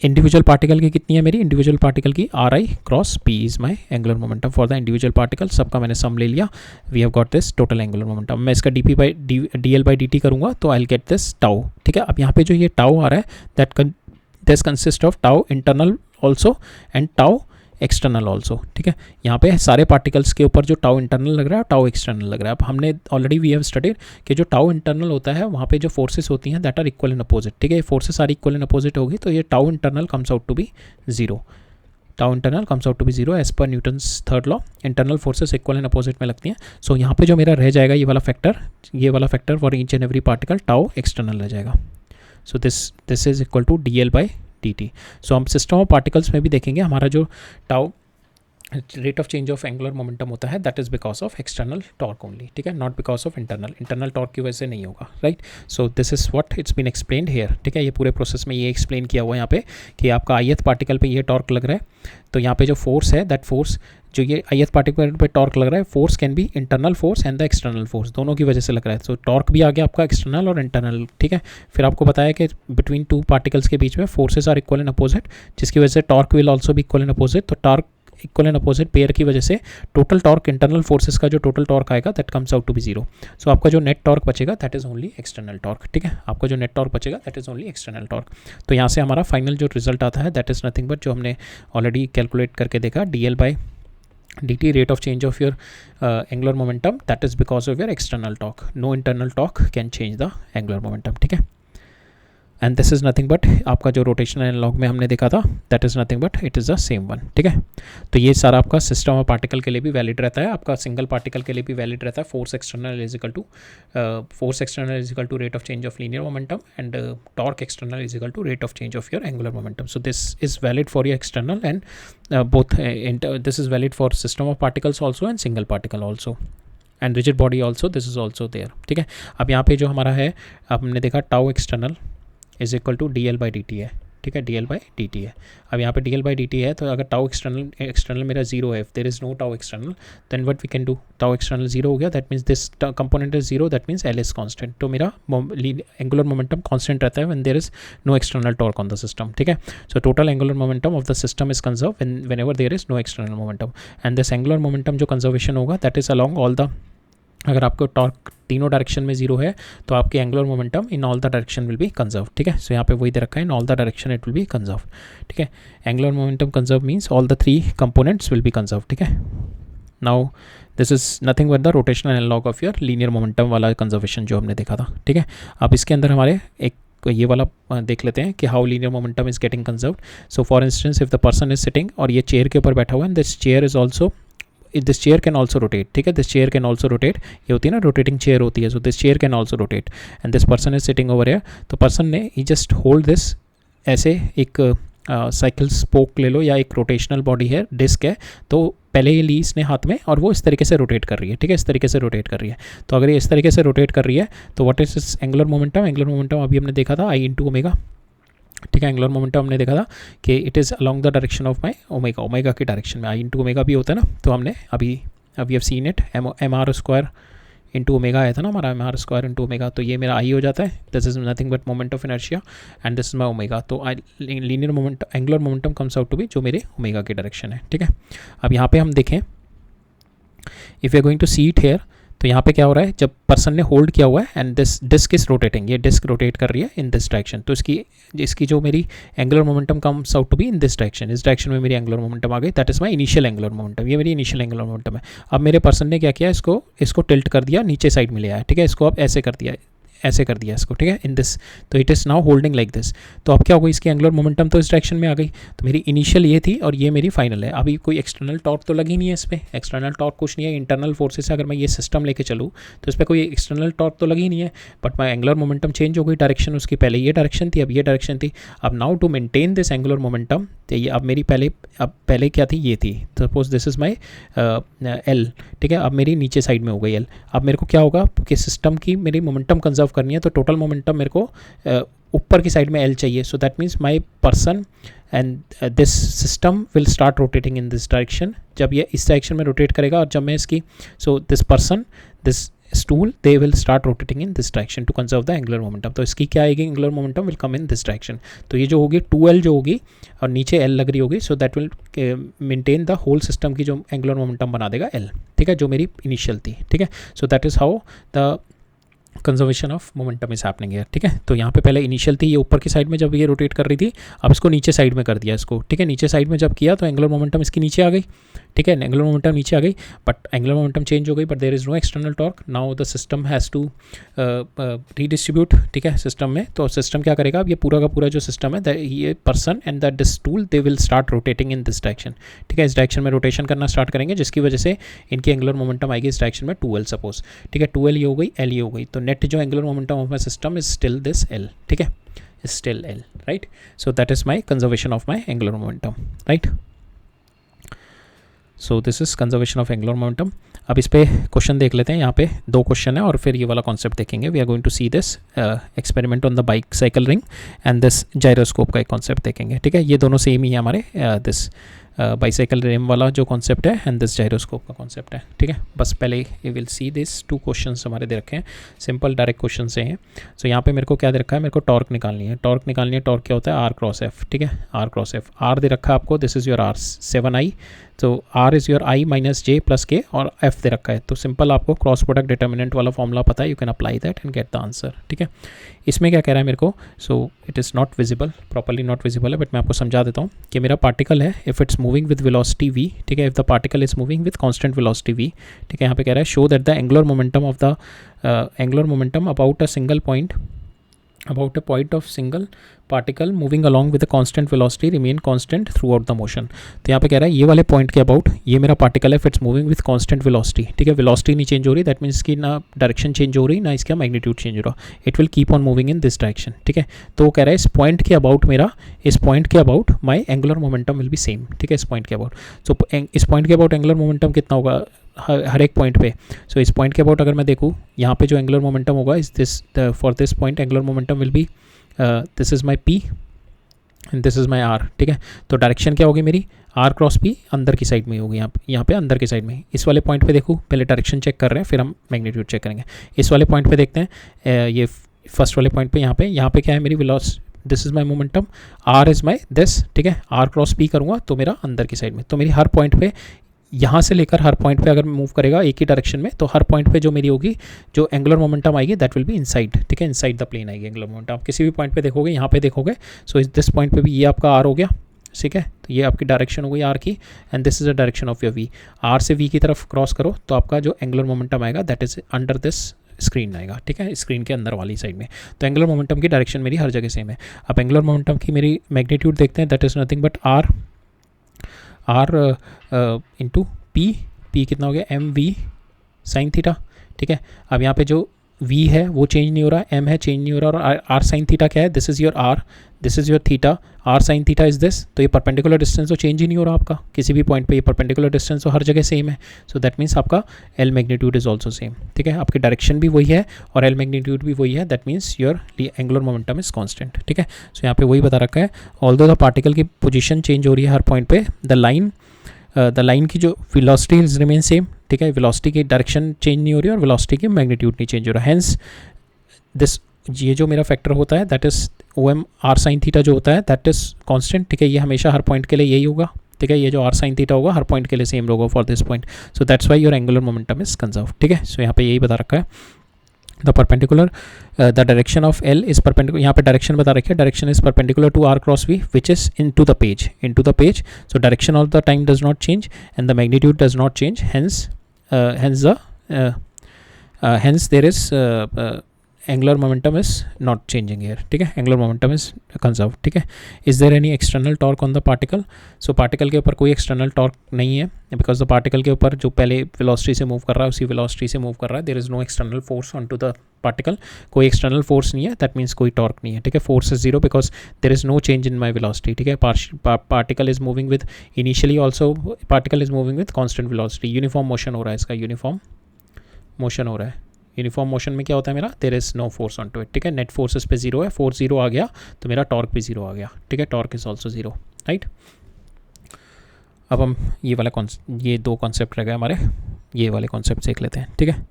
इंडिविजुअल पार्टिकल की कितनी है मेरी, इंडिविजुअल पार्टिकल की r I cross p is my angular momentum for the individual particle. सबका मैंने सम ले लिया. We have got this total angular momentum. मैं इसका D L by D t करूँगा तो I will get this tau, ठीक है. अब यहाँ पे जो ये टाउ आ रहा है that consist of tau internal also and tau external also, ठीक है. यहाँ पे सारे पार्टिकल्स के ऊपर जो टाउ इंटरनल लग रहा है और टाउ एक्सटर्नल लग रहा है. अब हमने ऑलरेडी वी हैव स्टडीड कि जो टाउ इंटरनल होता है वहाँ पे जो फोर्सेस होती हैं that are equal and opposite, ठीक है. ये फोर्सेस सारी इक्वल एंड अपोजिट होगी तो ये tau internal comes out to be zero. Tau internal comes out to be zero as per Newton's third law. Internal forces equal and opposite में लगती हैं. सो यहाँ पे जो मेरा रह जाएगा ये वाला factor for each and every particle tau external रह जाएगा. So this is equal to D L by D T. So हम सिस्टम ऑफ पार्टिकल्स में भी देखेंगे हमारा जो tau rate of change of angular momentum होता है that is because of external torque only, ठीक है, not because of internal torque की वजह से नहीं होगा, right. So this is what it's been explained hair, ठीक है. ये पूरे प्रोसेस में ये एक्सप्लेन किया हुआ है यहाँ पे कि आपका ith पार्टिकल पे ये टॉर्क लग रहा है. तो यहाँ पे जो फोर्स है दैट फोर्स जो ये ith पार्टिकल पे टॉर्क लग रहा है, force can be internal force and the external force, दोनों की वजह से लग रहा है. तो टॉर्क भी आ गया आपका एक्सटर्नल और इंटरनल, ठीक है. फिर आपको बताया कि बिटवीन टू पार्टिकल्स के बीच में forces are equal and opposite, जिसकी वजह से टॉर्क विल ऑल्सो भी इक्वल एंड अपोजिट. तो torque equal and opposite pair की वजह से टोटल टॉर्क इंटरनल फोर्सेस का जो टोटल टॉर्क आएगा that comes out to be zero. So आपका जो नेट टॉर्क बचेगा that is only external torque, ठीक है. आपका जो नेट टॉर्क बचेगा that is only external torque. तो यहाँ से हमारा फाइनल जो रिजल्ट आता है दैट इज नथिंग बट जो हमने ऑलरेडी कैलकुलेट करके देखा, d L by D t rate of change of your angular momentum that is because of your external torque. No internal torque can change the angular momentum, ठीक है. And this is nothing but आपका जो rotational analog में हमने देखा था that is nothing but it is the same one, ठीक है. तो ये सारा आपका सिस्टम ऑफ पार्टिकल के लिए भी वैलिड रहता है, आपका सिंगल पार्टिकल के लिए भी वैलिड रहता है. Force external is equal to rate of change of linear momentum and torque external is equal to rate of change of your angular momentum. So this is valid for your external and both this is valid for system of particles also and single particle also and rigid body also. This is also there, ठीक है. अब यहाँ पे जो हमारा है हमने देखा tau external is equal to D L by D t है, ठीक है. D L by D t है. अब यहाँ पे d L by D t है तो अगर टाउ एक्सटर्नल मेरा जीरो है, if there is no tau external then what we can do, tau external zero हो गया that means this component is zero, that means l is constant. तो मेरा angular momentum constant रहता है when there is no external torque on the system, ठीक है. So total angular momentum of the system is conserve whenever there is no external momentum and this angular momentum जो conservation होगा that is along all the, अगर आपको torque तीनों direction में zero है तो आपके angular momentum in all the direction will be conserve, ठीक है. सो यहाँ पे वही दे रखा है in all the direction it will be conserve, ठीक है. Angular momentum conserve means all the three components will be conserve, ठीक है. Now this is nothing but the rotational analog of your linear momentum वाला conservation जो हमने देखा था, ठीक है. अब इसके अंदर हमारे एक ये वाला देख लेते हैं कि how linear momentum is getting conserved. So for instance if the person is sitting और ये चेयर के ऊपर बैठा हुआ है, this chair is also, this chair can also rotate, ठीक है. This chair can also rotate, ये होती है ना रोटेटिंग चेयर होती है. So this chair can also rotate and this person is sitting over here. तो पर्सन ने ही जस्ट होल्ड दिस, ऐसे एक साइकिल स्पोक ले लो या एक रोटेशनल बॉडी है, डिस्क है, तो पहले ये ली इसने हाथ में और वो इस तरीके से रोटेट कर रही है, ठीक है. इस तरीके से रोटेट कर रही है. तो अगर ये इस तरीके से रोटेट कर रही है तो व्हाट इज इस एंगुलर मोमेंटम, एंगुलर मोमेंटम अभी हमने देखा था आई इंटू ओमेगा. ठीक है। एंगुलर मोमेंटम हमने देखा था कि it is along the direction of my omega, omega की डायरेक्शन में, आई इंटू ओमेगा भी होता है ना, तो हमने अभी have seen it, M R square into omega आया था ना हमारा, M R square into omega, तो ये मेरा आई हो जाता है, this is nothing but moment of inertia and this is my omega, तो I linear moment angular momentum comes out to be जो मेरे ओमेगा की डायरेक्शन है। ठीक है, अब यहाँ पे हम देखें, if you are going to see it here, तो यहाँ पे क्या हो रहा है, जब पर्सन ने होल्ड किया हुआ है and this disc is rotating, ये डिस्क रोटेट कर रही है इन दिस डायरेक्शन, तो इसकी जो मेरी angular momentum comes out to be in this direction, इस डायरेक्शन में मेरी एंगुलर मोमेंटम आ गई, that is my initial angular momentum, ये मेरी इनिशियल एंगुलर मोमेंटम है। अब मेरे पर्सन ने क्या किया, इसको टिल्ट कर दिया, नीचे साइड में ले आया। ठीक है, इसको अब ऐसे कर दिया, ऐसे कर दिया इसको। ठीक है, इन दिस, तो it is now holding like this, तो अब क्या हो गई, इसकी एंगुलर मोमेंटम तो इस डायरेक्शन में आ गई, तो मेरी इनिशियल ये थी और ये मेरी फाइनल है। अभी कोई एक्सटर्नल टॉर्क तो लगी नहीं है इस पर, एक्सटर्नल टॉर्क कुछ नहीं है, इंटरनल फोर्सेस से अगर मैं ये सिस्टम लेके चलूँ तो इस पर कोई एक्सटर्नल टॉर्क तो लगी नहीं है, but my angular momentum change हो गई, डायरेक्शन उसकी पहले ये डायरेक्शन थी, अब ये डायरेक्शन थी। अब now to maintain this angular momentum, तो ये अब मेरी पहले क्या थी, ये थी, suppose this is my L. ठीक है, अब मेरी नीचे साइड में हो गई एल। अब मेरे को क्या होगा कि सिस्टम की मेरी मोमेंटम कंजर्व करनी है, तो टोटल मोमेंटम मेरे को ऊपर की साइड में एल चाहिए, so that means my person and this system will start rotating in this direction, जब ये इस डायरेक्शन में रोटेट करेगा और जब मैं इसकी, so this person, this stool, they will start rotating in this direction to conserve the angular momentum, तो इसकी क्या आएगी, angular momentum will come in this direction, तो ये जो होगी 2L जो होगी और नीचे L लग रही होगी, so that will maintain the whole system की जो angular momentum बना देगा L। ठीक है, जो मेरी इनिशियल थी। ठीक है, so that is how the conservation of momentum is happening है। ठीक है, तो यहाँ पे पहले इनिशियल थी, ये ऊपर की साइड में जब ये रोटेट कर रही थी, अब इसको नीचे साइड में कर दिया इसको। ठीक है, नीचे साइड में जब किया तो एंगुलर मोमेंटम इसकी नीचे आ गई। ठीक है, एंगुलर मोमेंटम नीचे आ गई, बट एंगुलर मोमेंटम चेंज हो गई, but there is no external torque, now the system has to redistribute. ठीक है, सिस्टम में, तो सिस्टम क्या करेगा, अब ये पूरा का पूरा जो सिस्टम है, ये person and that this tool they will start rotating in this direction. ठीक है, इस डायरेक्शन में रोटेशन करना स्टार्ट करेंगे, जिसकी वजह से इनकी एंगुलर मोमेंटम आएगी इस डायरेक्शन में 2L सपोज। ठीक है, 2L ये हो गई, L ये हो गई, तो नेट जो angular momentum of my system is still this L। ठीक है, is still L, right? So that is my conservation of my angular momentum, right? So this is conservation of angular momentum। अब इस पे question देख लेते हैं, यहाँ पे 2 क्वेश्चन है और फिर ये वाला कॉन्सेप्ट देखेंगे। We are going to see this experiment on the bike cycle ring and this gyroscope का एक कॉन्सेप्ट देखेंगे। ठीक है, ये दोनों सेम ही है हमारे, दिस बाइसाइकिल रिम वाला जो कॉन्सेप्ट है एंड दिस जायरोस्कोप का कॉन्सेप्ट है। ठीक है, बस पहले you will see this 2 questions हमारे दे रखे हैं, सिंपल डायरेक्ट क्वेश्चन से हैं। सो यहाँ पे मेरे को क्या दे रखा है, मेरे को टॉर्क निकालनी है। टॉर्क क्या होता है, आर क्रॉस एफ। ठीक है, आर क्रॉस एफ, आर दे रखा है आपको, this is your R 7i, तो R is your I minus J plus K, और एफ दे रखा है, तो सिंपल आपको क्रॉस प्रोडक्ट डिटर्मिनेंट वाला फॉर्मूला पता है, you can apply that and get the answer. ठीक है, इसमें क्या कह रहा है मेरे को, so it is not visible, properly not visible है, बट मैं आपको समझा देता हूँ कि मेरा पार्टिकल है, if it's moving with velocity v। ठीक है, if the particle is moving with constant velocity v। ठीक है, यहाँ पे कह रहा है show that the angular momentum of the angular momentum about a single point, about a point of single particle moving along with a constant velocity remain constant throughout the motion। तो यहाँ पे कह रहा है ये वाले पॉइंट के about, ये मेरा पार्टिकल है, it's moving with constant velocity. ठीक है, वेलोसिटी नहीं चेंज हो रही, दैट मीन्स इसकी ना डायरेक्शन चेंज हो रही ना इसका मैग्नीट्यूड चेंज हो रहा, it will keep on moving in this direction. ठीक है, तो वो कह रहा है इस पॉइंट के अबाउट मेरा, इस पॉइंट के about my angular momentum will B same. ठीक है, इस पॉइंट के अबाउट, सो इस पॉइंट के अबाउट एंगुलर मोमेंटम कितना होगा हर एक पॉइंट पे। सो इस पॉइंट के अबाउट अगर मैं देखूँ, यहाँ पे जो एंगुलर मोमेंटम होगा इस this, for this point angular momentum will be this is my P and this is my R। ठीक है, तो डायरेक्शन क्या होगी मेरी, R क्रॉस P अंदर की साइड में होगी, यहाँ पे अंदर की साइड में। इस वाले पॉइंट पे देखूँ, पहले डायरेक्शन चेक कर रहे हैं, फिर हम मैग्नीट्यूड चेक करेंगे। इस वाले पॉइंट पे देखते हैं, ये फर्स्ट वाले पॉइंट पे, यहाँ पे क्या है मेरी velocity, this is my momentum, R is my this. ठीक है, R क्रॉस P करूँगा तो मेरा अंदर की साइड में, तो मेरी हर पॉइंट पे, यहाँ से लेकर हर पॉइंट पे अगर मूव करेगा एक ही डायरेक्शन में, तो हर पॉइंट पे जो मेरी होगी, जो एंगुलर मोमेंटम आएगी, दैट विल बी इनसाइड। ठीक है, इनसाइड द प्लेन आएगी एंगुलर मोमेंटम। आप किसी भी पॉइंट पे देखोगे, यहाँ पे देखोगे, सो इस दिस पॉइंट पे भी ये आपका आर हो गया। ठीक है, तो ये आपकी डायरेक्शन हो गई आर की, and this is the direction of your V. R से वी की तरफ क्रॉस करो तो आपका जो एंगुलर मोमेंटम आएगा, that is under this screen आएगा। ठीक है, स्क्रीन के अंदर वाली साइड में। तो एंगुलर मोमेंटम की डायरेक्शन मेरी हर जगह सेम है। अब एंगुलर मोमेंटम की मेरी मैग्नीट्यूड देखते हैं, that is nothing but R into P कितना हो गया, mv sin थीटा। ठीक है, अब यहाँ पे जो वी है वो चेंज नहीं हो रहा, एम है चेंज नहीं हो रहा, और आर साइन थीटा क्या है, this is your are, this is your theta, R sine theta is this. तो ये परपेंडिकुलर डिस्टेंस तो चेंज ही नहीं हो रहा आपका किसी भी पॉइंट पे, ये परपेंडिकुलर डिस्टेंस तो हर जगह सेम है। सो दैट मीन्स आपका L magnitude is also same, ठीक है, आपकी डायरेक्शन भी वही है और एल मैग्नीट्यूड भी वही है, that means your angular momentum is constant, ठीक है। सो यहाँ पे वही बता रखा है, ऑल्दो द पार्टिकल की पोजीशन चेंज हो रही है हर पॉइंट पे, द लाइन की जो वेलोसिटी इज रिमेन सेम, ठीक है, वेलोसिटी की डायरेक्शन चेंज नहीं हो रही और वेलोसिटी की मैग्नीट्यूड नहीं चेंज हो रहा, हेंस दिस ये जो मेरा फैक्टर होता है that is O M R sine theta जो होता है दैट इज़ कांस्टेंट, ठीक है, ये हमेशा हर पॉइंट के लिए यही होगा, ठीक है, ये जो आर साइन थीटा होगा हर पॉइंट के लिए सेम होगा for this point. So that's why your angular momentum is conserve, ठीक है। सो यहाँ पे यही बता रखा है, the perpendicular the direction of L is perpendicular, यहाँ पे डायरेक्शन बता रखी है, direction is perpendicular to are cross V which is into the page, so direction of the time does not change and the magnitude does not change, hence there is angular momentum is not changing here, ठीक है, angular momentum is conserved, ठीक है। is there any external torque on the particle, so particle के ऊपर कोई external torque नहीं है, because the particle के ऊपर जो पहले velocity से move कर रहा है उसी velocity से move कर रहा है, there is no external force onto the particle, कोई external force नहीं है, that means कोई torque नहीं है, ठीक है, force is zero because there is no change in my velocity, ठीक है, particle is moving with initially also particle is moving with constant velocity, uniform motion हो रहा है इसका, uniform motion हो रहा है, यूनिफॉर्म मोशन में क्या होता है मेरा, there is no force on to it, ठीक है, नेट फोर्स इस पे जीरो है, फोर्स जीरो आ गया तो मेरा टॉर्क भी जीरो आ गया, ठीक है, torque is also zero, right. अब हम ये दो कॉन्सेप्ट रह गए हमारे, ये वाले कॉन्सेप्ट देख लेते हैं, ठीक है।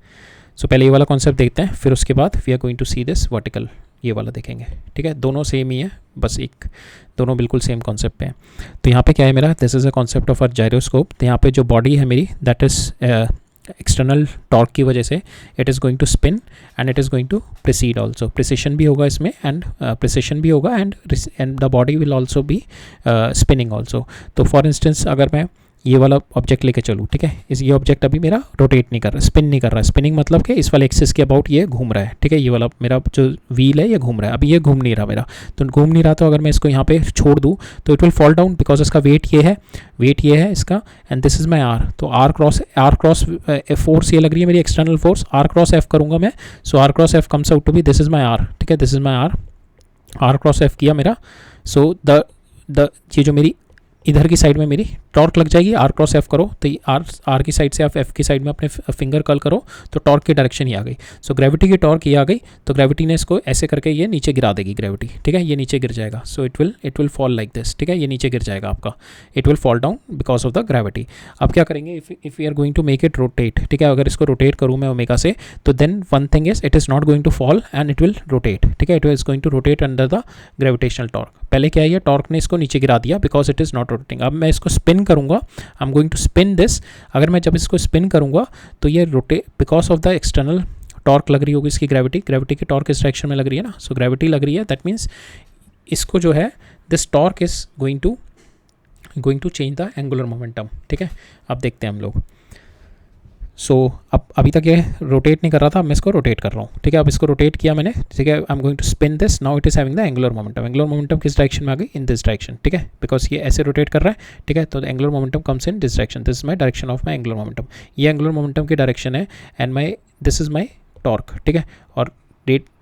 सो पहले ये वाला कॉन्सेप्ट देखते हैं, फिर उसके बाद we are going to see this vertical, ये वाला देखेंगे, ठीक है, दोनों सेम ही है, बस एक दोनों बिल्कुल सेम कॉन्सेप्ट पे हैं। तो यहाँ पे क्या है मेरा, this is a concept of a gyroscope, तो यहाँ पे जो बॉडी है मेरी दैट इज़ एक्सटर्नल टॉर्क की वजह से it is going to spin and it is going to precede also, precession भी होगा इसमें एंड प्रिसिशन भी होगा and the body will also be spinning also. तो फॉर इंस्टेंस अगर मैं ये वाला ऑब्जेक्ट लेके चलूँ, ठीक है, ये ऑब्जेक्ट अभी मेरा रोटेट नहीं कर रहा, स्पिन नहीं कर रहा है, स्पिनिंग मतलब कि इस वाले एक्सिस के अबाउट ये घूम रहा है, ठीक है, ये वाला मेरा जो व्हील है ये घूम रहा है, अभी ये घूम नहीं रहा मेरा, तो घूम नहीं रहा, तो अगर मैं इसको यहाँ पे छोड़ दूँ तो it will fall down because इसका वेट ये है इसका, and this is my R, तो आर क्रॉस फोर्स ये लग रही है मेरी external force, R cross F करूँगा मैं, so R cross F comes out to be this is my are, ठीक है, this is my R cross F किया मेरा, सो द ये जो मेरी इधर की साइड में मेरी टॉर्क लग जाएगी, आर क्रॉस एफ करो तो आर की साइड से आप एफ की साइड में अपने फिंगर कर्ल करो तो टॉर्क की डायरेक्शन ही आ गई, सो ग्रेविटी की टॉर्क ये आ गई, तो ग्रेविटी ने इसको ऐसे करके ये नीचे गिरा देगी ग्रेविटी, ठीक है, ये नीचे गिर जाएगा, so it will fall like this, ठीक है, ये नीचे गिर जाएगा आपका, it will fall down because of the gravity. अब क्या करेंगे, if we are going to make it rotate, ठीक है, अगर इसको रोटेट करूँ मैं ओमेगा से, तो then one thing is it is not going to fall and it will rotate, ठीक है, it is going to rotate under the gravitational torque. पहले क्या है, टॉर्क ने इसको नीचे गिरा दिया because it is not rotating, अब मैं इसको स्पिन करूँगा, I am going to spin this, अगर मैं जब इसको स्पिन करूँगा तो ये because of the external torque लग रही होगी इसकी ग्रेविटी की टॉर्क इस डायरेक्शन में लग रही है ना, सो ग्रेविटी लग रही है, दैट मीन्स इसको जो है this torque is going to change the angular momentum, ठीक है। अब देखते हैं हम लोग, सो अब अभी तक ये रोटेट नहीं कर रहा था, अब मैं इसको रोटेट कर रहा हूँ, ठीक है, अब इसको रोटेट किया मैंने, ठीक है, I am going to spin this, now it is having the angular momentum किस डायरेक्शन में आ गई, इन दिस डायरेक्शन, ठीक है, बिकॉज ये ऐसे रोटेट कर रहा है, ठीक है, तो angular momentum comes in this direction, this is my direction of my angular momentum, ये एंगुलर मोमेंटम की डायरेक्शन है and this is my torque, ठीक है, और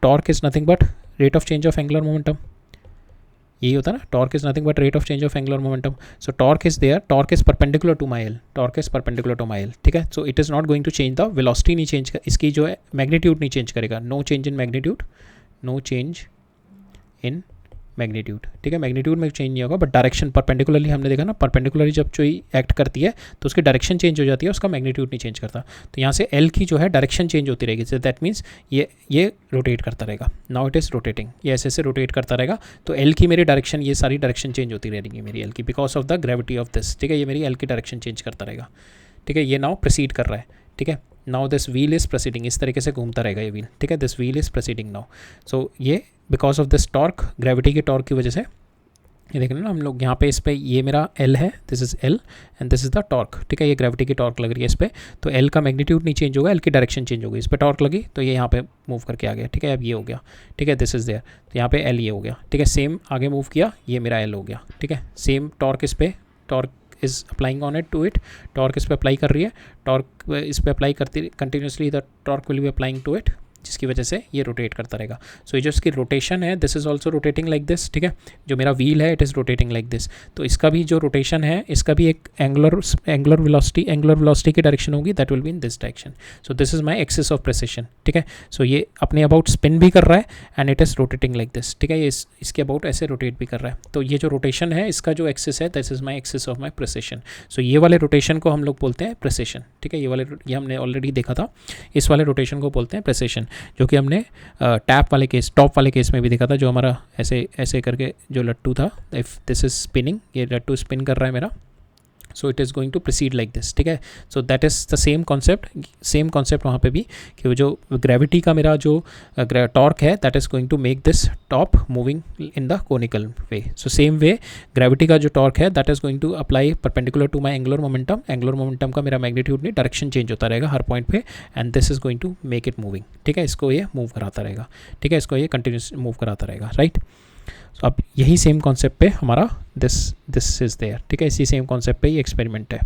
torque is nothing but rate of change of angular momentum, यही होता है ना, torque is nothing but rate of change of angular momentum, so torque is there, torque is perpendicular to my L, ठीक है, so it is not going to change the velocity, नहीं change इसकी जो है मैग्नीट्यूड नहीं change करेगा, no change in magnitude, ठीक है, मैग्नीट्यूड में चेंज नहीं होगा, बट डायरेक्शन परपेंडिकुलरली हमने देखा ना, परपेंडिकुलरली जब जो एक्ट करती है तो उसकी डायरेक्शन चेंज हो जाती है, उसका मैग्नीट्यूड नहीं चेंज करता, तो यहाँ से एल की जो है डायरेक्शन चेंज होती रहेगी, सो दैट मीन्स ये रोटेट करता रहेगा, नाउ इट इज़ रोटेटिंग, ये ऐसे रोटेट करता रहेगा, तो एल की मेरी डायरेक्शन, ये सारी डायरेक्शन चेंज होती रहेगी मेरी एल की because of the gravity of this, ठीक है, ये मेरी एल की डायरेक्शन चेंज करता रहेगा, ठीक है, ये नाउ प्रोसीड कर रहा है, ठीक है, now this wheel is proceeding, इस तरीके से घूमता रहेगा ये व्हील, ठीक है, this wheel is proceeding now, so ये because of this torque, gravity की टॉर्क की वजह से, ये देख रहे हैं ना हम लोग यहाँ पे, इस पे ये मेरा एल है, this is L and this is the torque, ठीक है, ये ग्रेविटी की टॉर्क लग रही है इस पर, तो एल का मैग्नीट्यूड नहीं चेंज होगा, एल की डायरेक्शन चेंज होगी, इस पर टॉर्क लगी तो ये यहाँ पे मूव करके आ गया, ठीक है, अब ये हो गया, ठीक है, दिस इज़ देयर, तो यहाँ पे एल ये हो गया, ठीक है, सेम आगे मूव किया, ये मेरा एल हो गया, ठीक है, सेम टॉर्क इस पर, torque is applying on it to it, torque इस पर अप्लाई कर रही है, टॉर्क इस पर अप्लाई करती continuously, the torque will be applying to it, जिसकी वजह से ये रोटेट करता रहेगा। सो ये जो इसकी रोटेशन है this is also rotating like this, ठीक है। जो मेरा व्हील है it is rotating like this, तो इसका भी जो रोटेशन है इसका भी एक एंगुलर वेलोसिटी की डायरेक्शन होगी, that will be in this direction. So this is my axis of precision, ठीक है। सो ये अपने अबाउट स्पिन भी कर रहा है and it is rotating like this, ठीक है। ये इसके अबाउट ऐसे रोटेट भी कर रहा है। तो ये जो रोटेशन है इसका जो एक्सिस है this is my axis of my precession. So ये वाले रोटेशन को हम लोग बोलते हैं प्रेसिशन, ठीक है। ये हमने ऑलरेडी देखा था, इस वाले रोटेशन को बोलते हैं प्रेसिशन, जो कि हमने टॉप वाले केस में भी देखा था, जो हमारा ऐसे ऐसे करके जो लट्टू था, इफ़ दिस इज स्पिनिंग, ये लट्टू स्पिन कर रहा है मेरा, so it is going to proceed like this, ठीक है। So that is the same concept वहाँ पे भी, कि वो जो ग्रेविटी का मेरा जो टॉर्क है that is going to make this top moving in the conical way. So same way gravity का जो टॉर्क है that is going to apply perpendicular to my angular momentum का मेरा मैग्नीट्यूड नहीं, डायरेक्शन चेंज होता रहेगा हर पॉइंट पे, and this is going to make it moving, ठीक है। इसको ये मूव कराता रहेगा, ठीक है, इसको ये कंटिन्यूस मूव कराता रहेगा, राइट। तो अब यही सेम कॉन्सेप्ट पे हमारा दिस इज़ देयर, ठीक है। इसी सेम कॉन्सेप्ट पे ये एक्सपेरिमेंट है।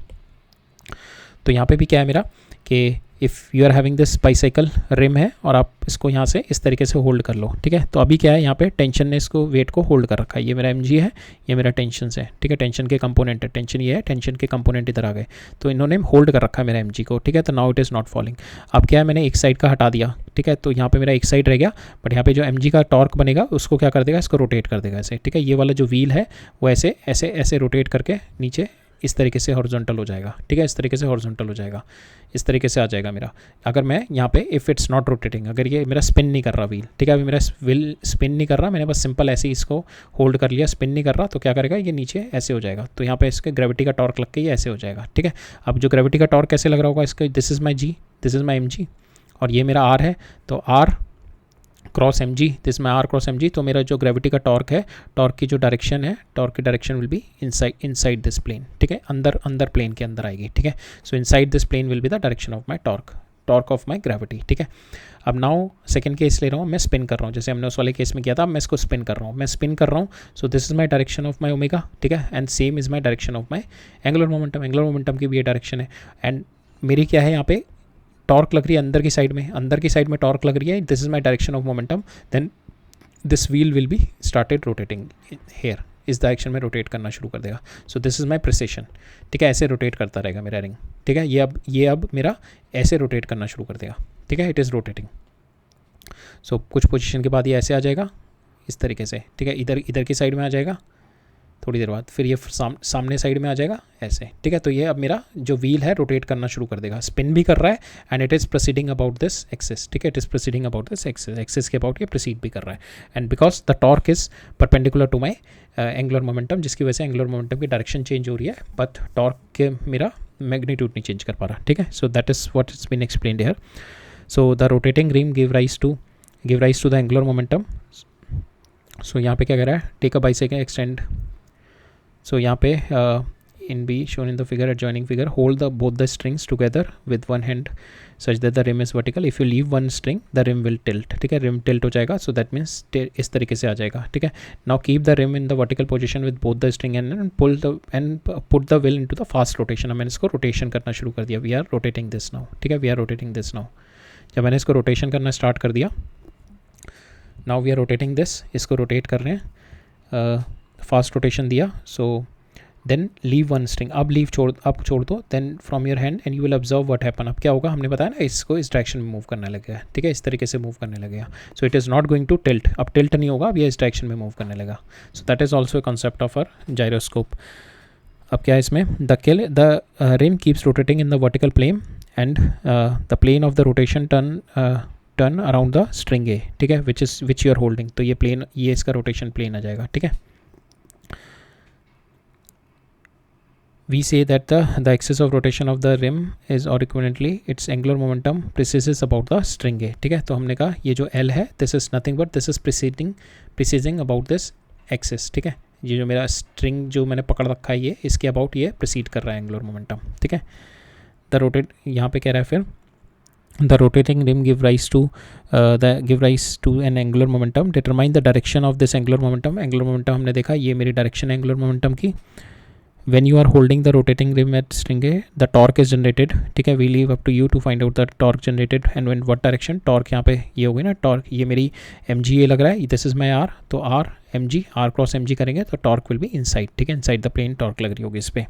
तो यहाँ पे भी क्या है मेरा कि if you are having this bicycle rim है और आप इसको यहाँ से इस तरीके से होल्ड कर लो, ठीक है। तो अभी क्या है यहाँ पे टेंशन ने इसको वेट को होल्ड कर रखा है, ये मेरा mg है, ये मेरा टेंशन है, ठीक है। टेंशन के कंपोनेंट है, टेंशन ये है, टेंशन के कंपोनेंट इधर आ गए, तो इन्होंने होल्ड कर रखा है मेरा mg को, ठीक है। तो now it is not falling. अब क्या है मैंने एक साइड का हटा दिया, ठीक है, तो यहाँ पे मेरा एक साइड रह गया, बट यहाँ पे जो mg का टॉर्क बनेगा उसको क्या कर देगा, इसको रोटेट कर देगा ऐसे, ठीक है। ये वाला जो व्हील है वो ऐसे ऐसे ऐसे रोटेट करके नीचे इस तरीके से हॉरिजॉन्टल हो जाएगा, ठीक है। इस तरीके से हॉरिजॉन्टल हो जाएगा, इस तरीके से आ जाएगा मेरा। अगर मैं यहाँ पे इफ़ इट्स नॉट रोटेटिंग, अगर ये मेरा स्पिन नहीं कर रहा व्हील, ठीक है, अभी मेरा व्हील स्पिन नहीं कर रहा, मैंने बस सिंपल ऐसे ही इसको होल्ड कर लिया, स्पिन नहीं कर रहा, तो क्या करेगा ये नीचे ऐसे हो जाएगा। तो यहाँ पे इसके ग्रेविटी का टॉर्क लग के ये ऐसे हो जाएगा, ठीक है। अब जो ग्रेविटी का टॉर्क कैसे लग रहा होगा इसका, this is my G, this is my mg, और ये मेरा r है, तो r क्रॉस mg, दिस में r क्रॉस mg, तो मेरा जो ग्रेविटी का टॉर्क है, टॉर्क की जो डायरेक्शन है, टॉर्क की direction will be inside this plane, ठीक है, अंदर प्लेन के अंदर आएगी, ठीक है। So inside this plane will be the direction of my torque of my gravity, ठीक है। अब नाउ सेकंड केस ले रहा हूँ, मैं स्पिन कर रहा हूँ, जैसे हमने उस वाले केस में किया था, मैं इसको स्पिन कर रहा हूँ, so this is my direction of my omega, ठीक है, and same is my direction of my angular momentum की भी ये डायरेक्शन है, एंड मेरी क्या है यहाँ पे टॉर्क लग रही है अंदर की साइड में टॉर्क लग रही है, this is my direction of momentum, then this wheel will be started rotating here, इस डायरेक्शन में रोटेट करना शुरू कर देगा। So this is my precession, ठीक है, ऐसे रोटेट करता रहेगा मेरा रिंग, ठीक है। ये अब मेरा ऐसे रोटेट करना शुरू कर देगा, ठीक है, इट इज़ रोटेटिंग। सो कुछ पोजीशन के बाद ये ऐसे आ जाएगा इस तरीके से, ठीक है, इधर की साइड में आ जाएगा, थोड़ी देर बाद फिर ये सामने साइड में आ जाएगा ऐसे, ठीक है। तो ये अब मेरा जो व्हील है रोटेट करना शुरू कर देगा, स्पिन भी कर रहा है, and it is proceeding about this axis, ठीक है, it is proceeding about this axis के अबाउट ये प्रोसीड भी कर रहा है, and because the torque is perpendicular to my angular momentum, जिसकी वजह से एंगुलर मोमेंटम की डायरेक्शन चेंज हो रही है, बट टॉर्क के मेरा मैग्नीट्यूड नहीं चेंज कर पा रहा, ठीक है। So that is what is been explained here. So the rotating rim give rise to the angular momentum. So यहाँ पे क्या कह रहा है, take a bicycle extend, so यहाँ पे in B shown in the figure adjoining figure, hold both the strings together with one hand such that the rim is vertical. If you leave one string the rim will tilt, ठीक है, rim tilt हो जाएगा, so that means इस तरीके से आ जाएगा, ठीक है। Now keep the rim in the vertical position with both the string and put the wheel into the fast rotation. अब मैंने इसको रोटेशन करना शुरू कर दिया, we are rotating this now, ठीक है, we are rotating this now। जब मैंने इसको रोटेशन करना स्टार्ट कर दिया, now we are rotating this, इसको रोटेट कर रहे हैं, फास्ट रोटेशन दिया, so then leave one string, अब छोड़ दो, then from your hand and you will observe what happen. अब क्या होगा, हमने बताया ना इसको इस डायरेक्शन में मूव करने लगेगा, ठीक है, इस तरीके से मूव करने लगेगा, so it is not going to tilt, अब टिल्ट नहीं होगा, अब ये इस डायरेक्शन में मूव करने लगा। So that is also a concept of our gyroscope. अब क्या है इसमें, the rim keeps rotating in the vertical plane and the plane of the rotation turn around the string A, ठीक है, विच यू आर होल्डिंग, तो ये इसका rotation plane आ जाएगा, ठीक है। We say that the axis of rotation of the rim is or equivalently its angular momentum precedes about the string A, ठीक है। तो हमने कहा ये जो L है this is nothing but this is preceding about this axis, ठीक है। ये जो मेरा स्ट्रिंग जो मैंने पकड़ रखा है ये इसके अबाउट ये प्रोसीड कर रहा है एंगुलर मोमेंटम, ठीक है। यहाँ पे कह रहा है फिर the rotating rim give rise to an angular momentum, determine the direction of this angular momentum। हमने देखा ये मेरी डायरेक्शन एंगुलर मोमेंटम की, when you are holding the rotating rim at string A the torque is generated, ठीक है, we leave up to you to find out the torque generated and when what direction torque, यहाँ पे ये होगी ना torque, ये मेरी M G ए लग रहा है, दिस इज माई आर, तो R M G, R cross M G करेंगे तो टॉर्क विल बी इनसाइड, ठीक है, इनसाइड द प्लेन टॉर्क लग रही होगी इस पर.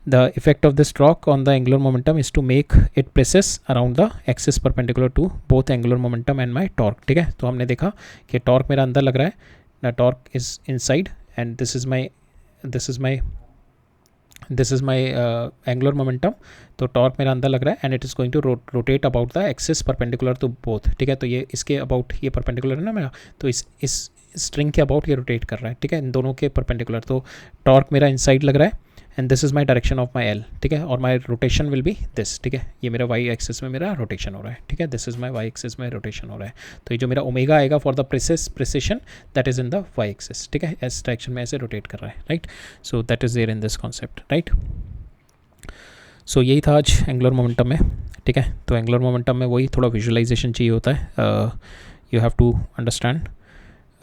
The effect of this torque on the angular momentum is to make it presses around the axis perpendicular to both angular momentum and my torque, ठीक है. तो हमने देखा कि टॉर्क मेरा अंदर लग रहा है, the torque is inside and this is my angular momentum. तो टॉर्क मेरा अंदर लग रहा है and it is going to rotate about the axis perpendicular to both, ठीक है. तो ये इसके अबाउट, ये परपेंडिकुलर है ना मेरा, तो इस स्ट्रिंग के अबाउट ये रोटेट कर रहा है, ठीक है, इन दोनों के परपेंडिकुलर. तो टॉर्क मेरा इनसाइड लग रहा है and this is my direction of my L, ठीक है, और माई रोटेशन विल बी दिस, ठीक है, ये मेरा वाई एक्सिस में मेरा रोटेशन हो रहा है, ठीक है, this is my Y axis में रोटेशन हो रहा है. तो ये जो मेरा ओमेगा आएगा for the precession that is in the Y axis, ठीक है, इस डायरेक्शन में ऐसे रोटेट कर रहा है, right. So that is there in this concept, right. So यही था आज एंगुलर मोमेंटम में, ठीक है. तो एंगुलर मोमेंटम में वही थोड़ा विजुअलाइजेशन चाहिए होता है, you have to understand.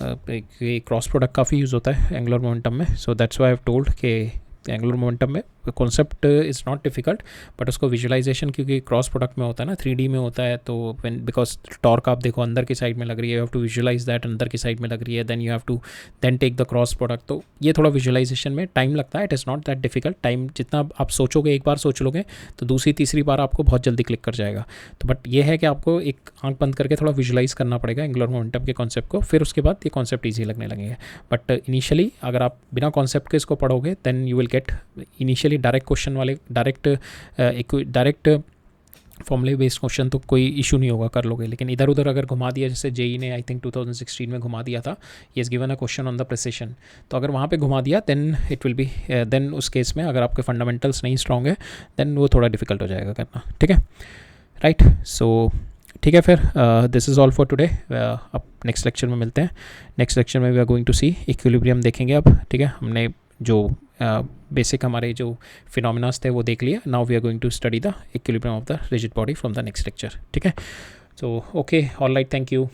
Cross product काफ़ी यूज़ होता है एंगुलर मोमेंटम में, so that's why I have told कि एंगुलर मोमेंटम में concept is not difficult, but उसको विजुअलाइजेशन क्योंकि क्रॉस प्रोडक्ट में होता है ना, 3D में होता है, तो व्हेन बिकॉज टॉर्क आप देखो अंदर की साइड में लग रही है, you have to visualise that अंदर की साइड में लग रही है, then you have to then take the cross product. तो ये थोड़ा विजुअलाइजेशन में टाइम लगता है, it is not that difficult. Time जितना आप सोचोगे, एक बार सोच लोगे तो दूसरी तीसरी बार आपको बहुत जल्दी क्लिक कर जाएगा. तो बट ये है कि आपको एक आंख बंद करके थोड़ा विजुअलाइज करना पड़ेगा एंगुलर मोमेंटम के कॉन्सेप्ट को, फिर उसके बाद ये कॉन्सेप्ट ईजी लगने लगेगा. बट इनिशियली अगर आप बिना कॉन्सेप्ट के इसको पढ़ोगे then you will get initially direct question वाले डायरेक्ट फॉर्मूले बेस्ड क्वेश्चन तो कोई इशू नहीं होगा, कर लोगे. लेकिन इधर उधर अगर घुमा दिया, जैसे जेई ने आई थिंक 2016 में घुमा दिया था, ये is given a question on the precision, तो अगर वहाँ पे घुमा दिया then it will be then उस केस में अगर आपके फंडामेंटल्स नहीं स्ट्रॉन्ग है देन वो थोड़ा डिफिकल्ट हो जाएगा करना, ठीक है, राइट. सो ठीक है, फिर this is all for today. अब नेक्स्ट लेक्चर में मिलते हैं. नेक्स्ट लेक्चर में we are going to see equilibrium देखेंगे अब, ठीक है. हमने जो बेसिक हमारे जो फिनोमिनास थे वो देख लिया. Now we are going to study the equilibrium of the rigid body from the next lecture, ठीक है. So okay, all right, thank you.